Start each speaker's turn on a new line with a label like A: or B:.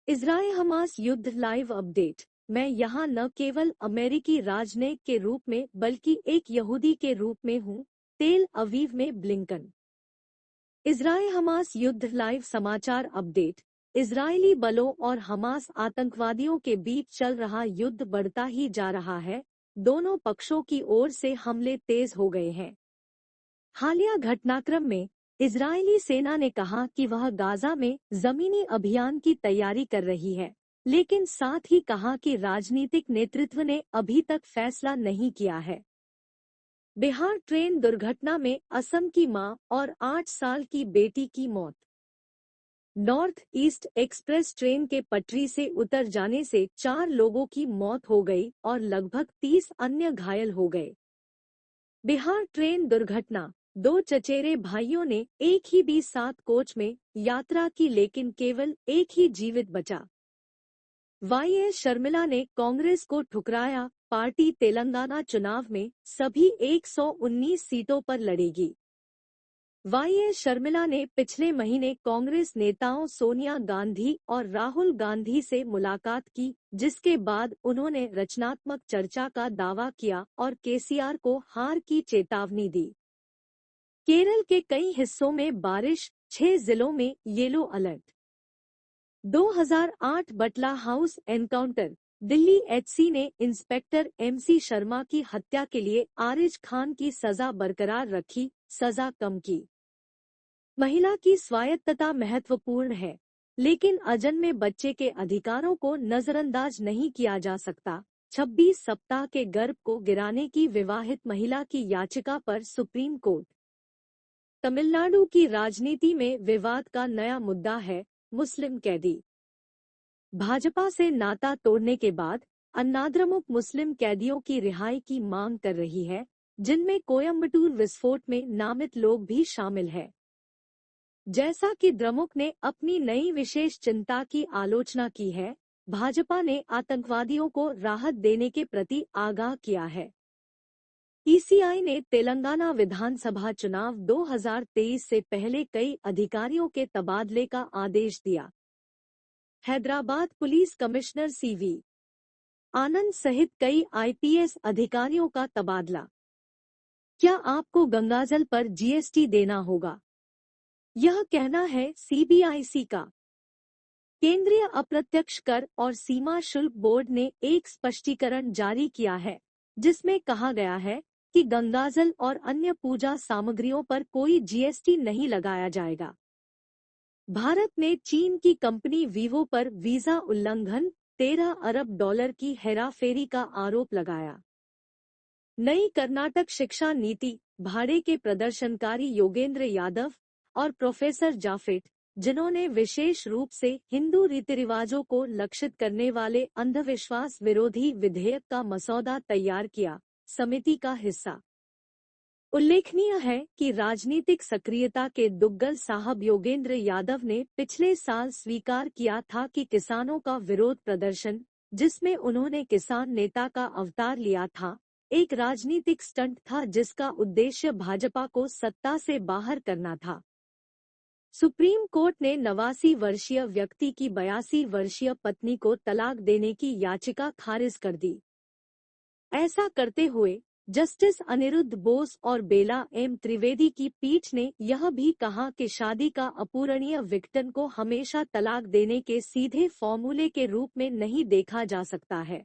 A: Israel Hamas युद्ध live update. मैं यहाँ न केवल अमेरिकी राजनयिक के रूप में बल्कि एक यहूदी के रूप में हूँ। तेल अवीव में ब्लिंकन। इजराइल हमास युद्ध लाइव समाचार अपडेट। इजरायली बलों और हमास आतंकवादियों के बीच चल रहा युद्ध बढ़ता ही जा रहा है। दोनों पक्षों की ओर से हमले तेज हो गए हैं। हालिया घटनाक्रम में इजरायली सेना ने कहा कि वह गाजा में जमीनी अभियान की तैयारी कर रही है, लेकिन साथ ही कहा कि राजनीतिक नेतृत्व ने अभी तक फैसला नहीं किया है। बिहार ट्रेन दुर्घटना में असम की मां और 8 साल की बेटी की मौत। नॉर्थ ईस्ट एक्सप्रेस ट्रेन के पटरी से उतर जाने से 4 लोगों की मौत हो गई और लगभग 30 अन्य घायल हो गए। बिहार ट्रेन दुर्घटना। 2 चचेरे भाइयों ने एक ही B7 कोच में यात्रा की, लेकिन केवल एक ही जीवित बचा। YS शर्मिला ने कांग्रेस को ठुकराया। पार्टी तेलंगाना चुनाव में सभी 119 सीटों पर लड़ेगी। YS शर्मिला ने पिछले महीने कांग्रेस नेताओं सोनिया गांधी और राहुल गांधी से मुलाकात की, जिसके बाद उन्होंने रचनात्मक चर्चा का दावा किया और केसीआर को हार की चेतावनी दी। केरल के कई हिस्सों में बारिश, 6 जिलों में येलो अलर्ट। 2008 बटला हाउस एनकाउंटर। दिल्ली HC ने इंस्पेक्टर MC शर्मा की हत्या के लिए आरिज खान की सजा बरकरार रखी, सजा कम की। महिला की स्वायत्तता महत्वपूर्ण है, लेकिन अजन्मे बच्चे के अधिकारों को नजरअंदाज नहीं किया जा सकता। 26 सप्ताह के गर्भ को गिराने की विवाहित महिला की याचिका पर सुप्रीम कोर्ट। तमिलनाडु की राजनीति में विवाद का नया मुद्दा है मुस्लिम कैदी। भाजपा से नाता तोड़ने के बाद अन्नाद्रमुक मुस्लिम कैदियों की रिहाई की मांग कर रही है, जिनमें कोयम्बटूर विस्फोट में नामित लोग भी शामिल हैं। जैसा कि द्रमुक ने अपनी नई विशेष चिंता की आलोचना की है, भाजपा ने आतंकवादियों को राहत देने के प्रति आगाह किया है। PCI ने तेलंगाना विधानसभा चुनाव 2023 से पहले कई अधिकारियों के तबादले का आदेश दिया। हैदराबाद पुलिस कमिश्नर CV आनंद सहित कई IPS अधिकारियों का तबादला। क्या आपको गंगाजल पर GST देना होगा? यह कहना है CBIC का। केंद्रीय अप्रत्यक्ष कर और सीमा शुल्क बोर्ड ने एक स्पष्टीकरण जारी किया है, जिसमें कहा गया है कि गंगाजल और अन्य पूजा सामग्रियों पर कोई GST नहीं लगाया जाएगा। भारत ने चीन की कंपनी वीवो पर वीजा उल्लंघन, $13 अरब की हेराफेरी का आरोप लगाया। नई कर्नाटक शिक्षा नीति। भाड़े के प्रदर्शनकारी योगेंद्र यादव और प्रोफेसर जाफेट, जिन्होंने विशेष रूप से हिंदू रीति रिवाजों को लक्षित करने वाले अंधविश्वास विरोधी विधेयक का मसौदा तैयार किया, समिति का हिस्सा। उल्लेखनीय है कि राजनीतिक सक्रियता के दुग्गल साहब योगेंद्र यादव ने पिछले साल स्वीकार किया था कि किसानों का विरोध प्रदर्शन, जिसमें उन्होंने किसान नेता का अवतार लिया था, एक राजनीतिक स्टंट था जिसका उद्देश्य भाजपा को सत्ता से बाहर करना था। सुप्रीम कोर्ट ने 89 वर्षीय व्यक्ति की 82 वर्षीय पत्नी को तलाक देने की याचिका खारिज कर दी। ऐसा करते हुए जस्टिस अनिरुद्ध बोस और बेला M त्रिवेदी की पीठ ने यह भी कहा कि शादी का अपूरणीय विघटन को हमेशा तलाक देने के सीधे फॉर्मूले के रूप में नहीं देखा जा सकता है।